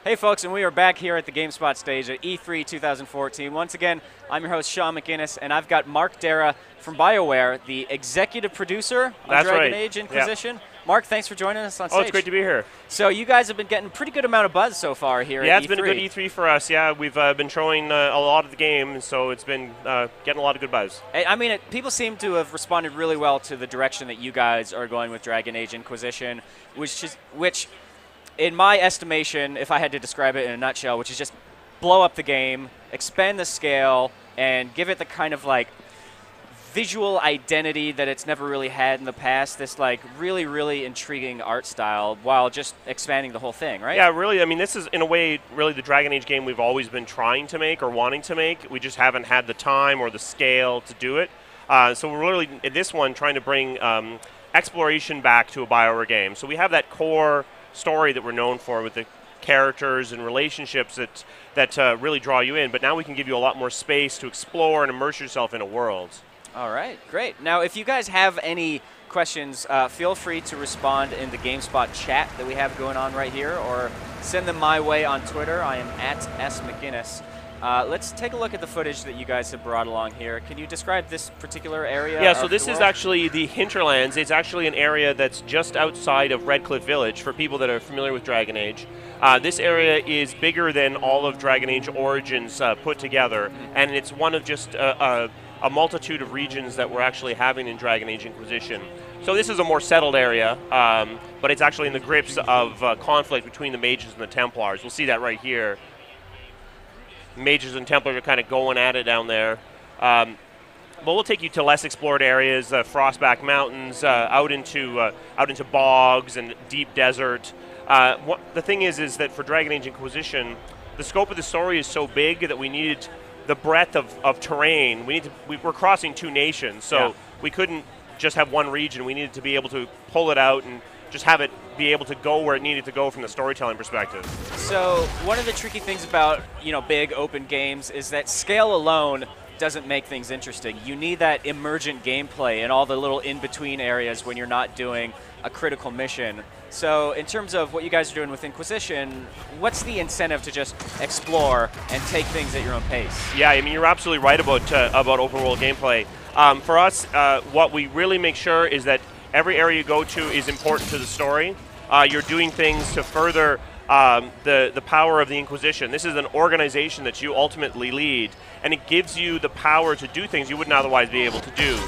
Hey folks, and we are back here at the GameSpot stage at E3 2014. Once again, I'm your host, Sean McInnes, and I've got Mark Dara from BioWare, the executive producer of Dragon Age Inquisition. Yep. Mark, thanks for joining us on stage. Oh, it's great to be here. So you guys have been getting a pretty good amount of buzz so far here at E3. Yeah, it's been a good E3 for us. Yeah, we've been showing a lot of the game, so it's been getting a lot of good buzz. I mean, people seem to have responded really well to the direction that you guys are going with Dragon Age Inquisition, which in my estimation, if I had to describe it in a nutshell, which is just blow up the game, expand the scale, and give it the kind of like visual identity that it's never really had in the past, this like really, really intriguing art style while just expanding the whole thing, right? Yeah, really, I mean, this is in a way really the Dragon Age game we've always been trying to make or wanting to make. We just haven't had the time or the scale to do it. So we're really, in this one, trying to bring exploration back to a BioWare game. So we have that core story that we're known for with the characters and relationships that really draw you in, but now we can give you a lot more space to explore and immerse yourself in a world. All right, great. Now, if you guys have any questions, feel free to respond in the GameSpot chat that we have going on right here, or send them my way on Twitter. I am at @smcguinness. Let's take a look at the footage that you guys have brought along here. Can you describe this particular area? Yeah, so this is actually the Hinterlands. It's actually an area that's just outside of Redcliffe Village for people that are familiar with Dragon Age. This area is bigger than all of Dragon Age Origins put together, and it's one of just a multitude of regions that we're actually having in Dragon Age Inquisition. So this is a more settled area, but it's actually in the grips of conflict between the mages and the Templars. We'll see that right here. Mages and Templars are kind of going at it down there. But we'll take you to less explored areas, Frostback Mountains, out into bogs and deep desert. The thing is that for Dragon Age Inquisition, the scope of the story is so big that we needed the breadth of terrain. We're crossing two nations, so we couldn't just have one region. We needed to be able to pull it out and just have it be able to go where it needed to go from the storytelling perspective. So one of the tricky things about big open games is that scale alone doesn't make things interesting. You need that emergent gameplay in all the little in-between areas when you're not doing a critical mission. So in terms of what you guys are doing with Inquisition, what's the incentive to just explore and take things at your own pace? Yeah, I mean, you're absolutely right about open world gameplay. For us, what we really make sure is that every area you go to is important to the story. You're doing things to further the power of the Inquisition. This is an organization that you ultimately lead, and it gives you the power to do things you wouldn't otherwise be able to do.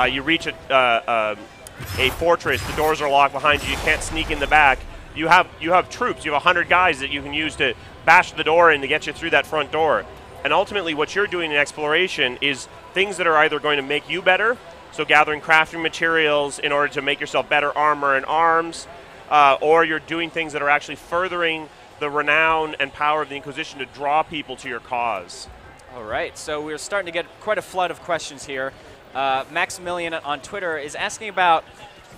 You reach a fortress, the doors are locked behind you, you can't sneak in the back. You have troops, you have 100 guys that you can use to bash the door in to get you through that front door. And ultimately what you're doing in exploration is things that are either going to make you better, so gathering crafting materials in order to make yourself better armor and arms, or you're doing things that are actually furthering the renown and power of the Inquisition to draw people to your cause. All right, so we're starting to get quite a flood of questions here. Maximilian on Twitter is asking about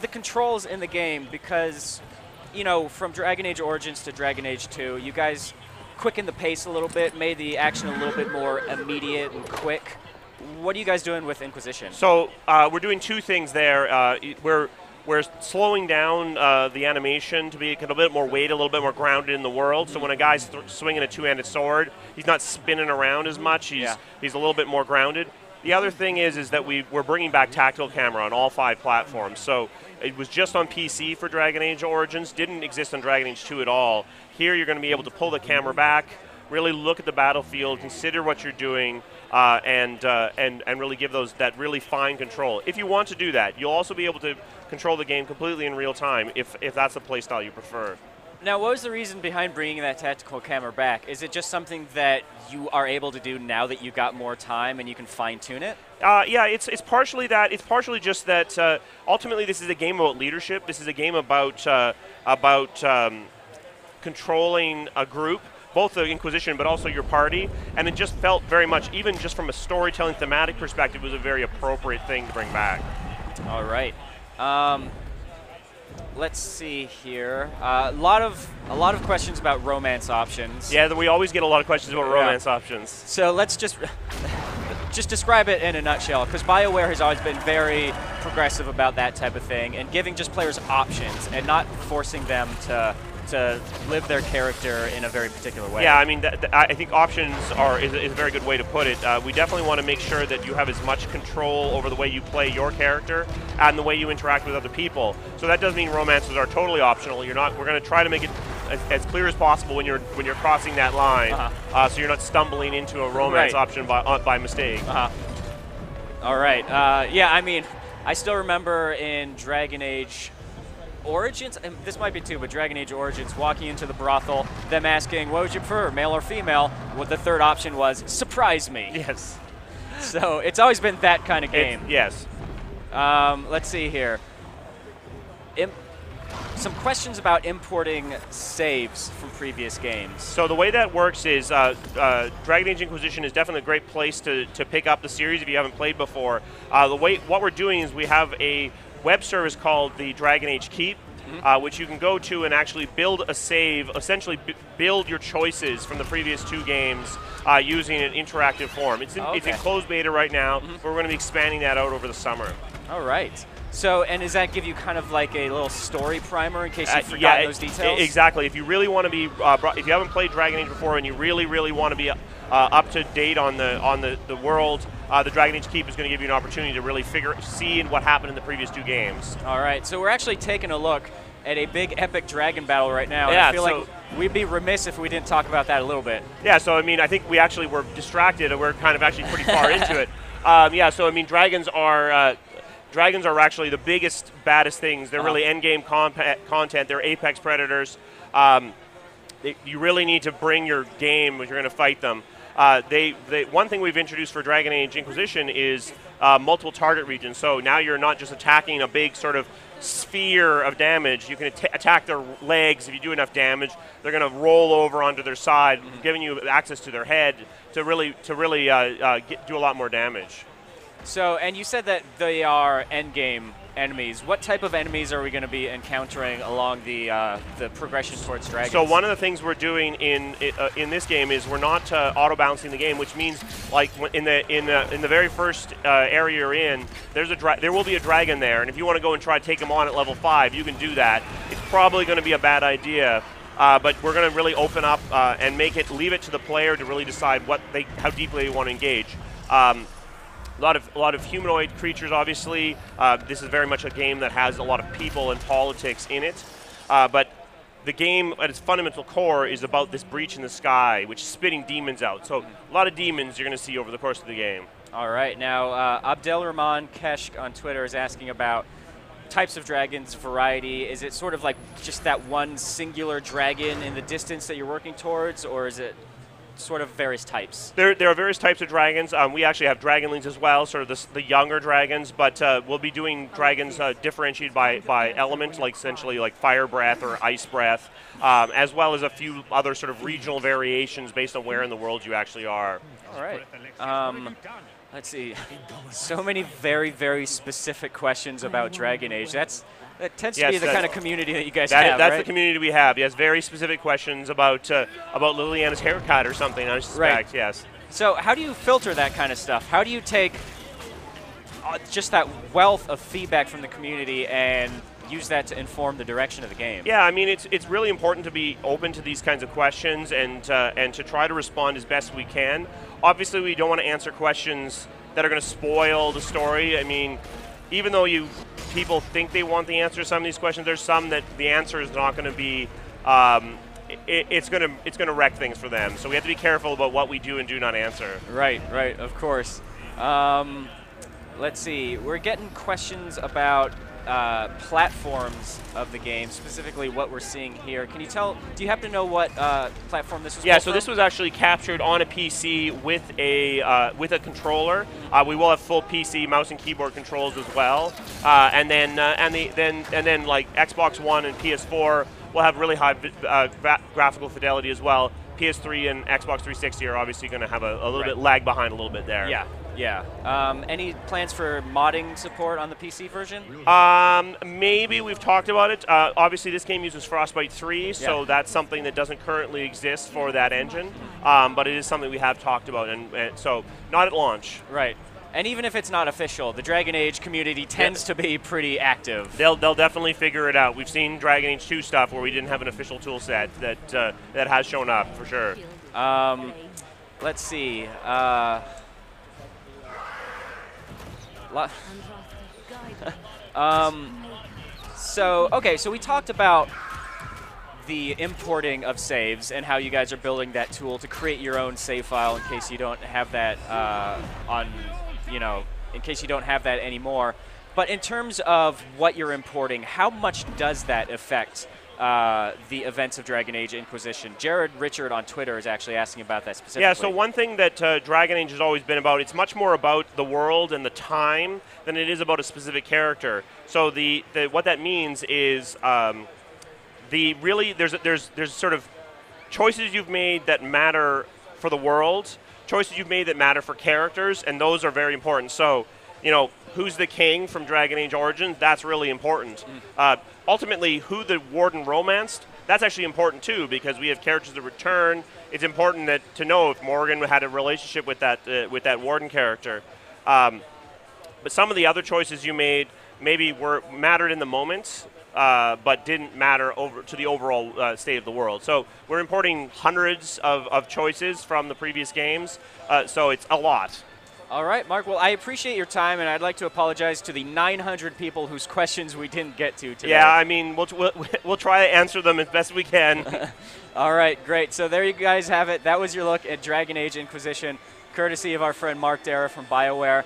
the controls in the game because, from Dragon Age Origins to Dragon Age 2, you guys quickened the pace a little bit, made the action a little bit more immediate and quick. What are you guys doing with Inquisition? So we're doing two things there. We're slowing down the animation to be a bit more weight, a little bit more grounded in the world. So when a guy's swinging a two-handed sword, he's not spinning around as much. He's a little bit more grounded. The other thing is that we're bringing back tactile camera on all 5 platforms. So it was just on PC for Dragon Age Origins, didn't exist on Dragon Age 2 at all. Here you're going to be able to pull the camera back, really look at the battlefield, consider what you're doing, and really give that really fine control. If you want to do that, you'll also be able to control the game completely in real time if that's the play style you prefer. Now, what was the reason behind bringing that tactical camera back? Is it just something that you are able to do now that you got more time and you can fine-tune it? Yeah, it's partially that. It's partially just that ultimately this is a game about leadership. This is a game about controlling a group, both the Inquisition but also your party, and it just felt very much, even just from a storytelling thematic perspective, was a very appropriate thing to bring back. All right. Let's see here. A lot of questions about romance options. Yeah, we always get a lot of questions about romance options. So let's just describe it in a nutshell, because BioWare has always been very progressive about that type of thing and giving just players options and not forcing them to to live their character in a very particular way. Yeah, I mean, I think options is a very good way to put it. We definitely want to make sure that you have as much control over the way you play your character and the way you interact with other people. So that doesn't mean romances are totally optional. We're going to try to make it as clear as possible when you're crossing that line, so you're not stumbling into a romance option by mistake. All right. Yeah, I mean, I still remember in Dragon Age Origins, and this might be 2, but Dragon Age Origins, walking into the brothel, them asking, what would you prefer, male or female? What the third option was, surprise me. Yes. So it's always been that kind of game. Yes. Let's see here. Some questions about importing saves from previous games. So the way that works is Dragon Age Inquisition is definitely a great place to pick up the series if you haven't played before. What we're doing is we have a web service called the Dragon Age Keep, which you can go to and actually build a save, essentially build your choices from the previous 2 games using an interactive form. It's in closed beta right now, but we're going to be expanding that out over the summer. All right. So, and does that give you kind of like a little story primer in case you've forgotten those details? Exactly. If you really want to be, if you haven't played Dragon Age before and you really, really want to be up to date on the world, the Dragon Age Keep is going to give you an opportunity to really see what happened in the previous 2 games. All right. So we're actually taking a look at a big epic dragon battle right now. Yeah, and I feel like we'd be remiss if we didn't talk about that a little bit. Yeah. So I mean, I think we actually were distracted and we're kind of actually pretty far into it. So I mean, dragons are actually the biggest, baddest things. They're really endgame content. They're apex predators. You really need to bring your game if you're going to fight them. One thing we've introduced for Dragon Age Inquisition is multiple target regions. So now you're not just attacking a big sort of sphere of damage. You can attack their legs if you do enough damage. They're going to roll over onto their side, giving you access to their head to really do a lot more damage. So, and you said that they are endgame enemies. What type of enemies are we going to be encountering along the progression towards dragons? So one of the things we're doing in this game is we're not auto balancing the game, which means like in the very first area you're in, there will be a dragon there, and if you want to go and try to take him on at level 5, you can do that. It's probably going to be a bad idea. But we're going to really open up and leave it to the player to really decide how deeply they want to engage. A lot of humanoid creatures, obviously. This is very much a game that has a lot of people and politics in it. But the game, at its fundamental core, is about this breach in the sky, which is spitting demons out. So a lot of demons you're going to see over the course of the game. All right. Now, Abdelrahman Keshk on Twitter is asking about types of dragons, variety. Is it sort of like just that one singular dragon in the distance that you're working towards, or is it sort of various types? There are various types of dragons. We actually have dragonlings as well, sort of the younger dragons, but we'll be doing dragons differentiated by element, like essentially like fire breath or ice breath, as well as a few other sort of regional variations based on where in the world you actually are. All right. Let's see. So many very, very specific questions about Dragon Age. That tends to be the kind of community that you guys have, That's right? the community we have. Yes, very specific questions about Liliana's haircut or something, I suspect, yes. So how do you filter that kind of stuff? How do you take just that wealth of feedback from the community and use that to inform the direction of the game? Yeah, I mean, it's really important to be open to these kinds of questions and to try to respond as best we can. Obviously, we don't want to answer questions that are going to spoil the story. I mean, even though people think they want the answer to some of these questions, there's some that the answer is not going to be. It's going to wreck things for them. So we have to be careful about what we do and do not answer. Right, of course. Let's see. We're getting questions about platforms of the game, specifically what we're seeing here. Can you tell? Do you happen to know what platform this was? Yeah, so this was actually captured on a PC with a controller. We will have full PC mouse and keyboard controls as well, and then like Xbox One and PS4 will have really high graphical fidelity as well. PS3 and Xbox 360 are obviously going to have a little bit lag behind a little bit there. Yeah. Any plans for modding support on the PC version? Maybe we've talked about it. Obviously, this game uses Frostbite 3, so that's something that doesn't currently exist for that engine. But it is something we have talked about, and so not at launch. Right. And even if it's not official, the Dragon Age community tends to be pretty active. They'll definitely figure it out. We've seen Dragon Age 2 stuff where we didn't have an official tool set that has shown up for sure. Let's see. So we talked about the importing of saves and how you guys are building that tool to create your own save file in case you don't have that in case you don't have that anymore. But in terms of what you're importing, how much does that affect the events of Dragon Age Inquisition? Jared Richard on Twitter is actually asking about that specifically. Yeah, so one thing that Dragon Age has always been about, it's much more about the world and the time than it is about a specific character. So what that means is there's sort of choices you've made that matter for the world, choices you've made that matter for characters, and those are very important. So, who's the king from Dragon Age Origins? That's really important. Ultimately, who the Warden romanced, that's actually important too, because we have characters that return. It's important to know if Morgan had a relationship with that Warden character. But some of the other choices you made maybe mattered in the moment, but didn't matter to the overall state of the world. So we're importing hundreds of choices from the previous games, so it's a lot. All right, Mark. Well, I appreciate your time, and I'd like to apologize to the 900 people whose questions we didn't get to today. Yeah, I mean, we'll try to answer them as best we can. All right, great. So there you guys have it. That was your look at Dragon Age Inquisition, courtesy of our friend Mark Dara from BioWare.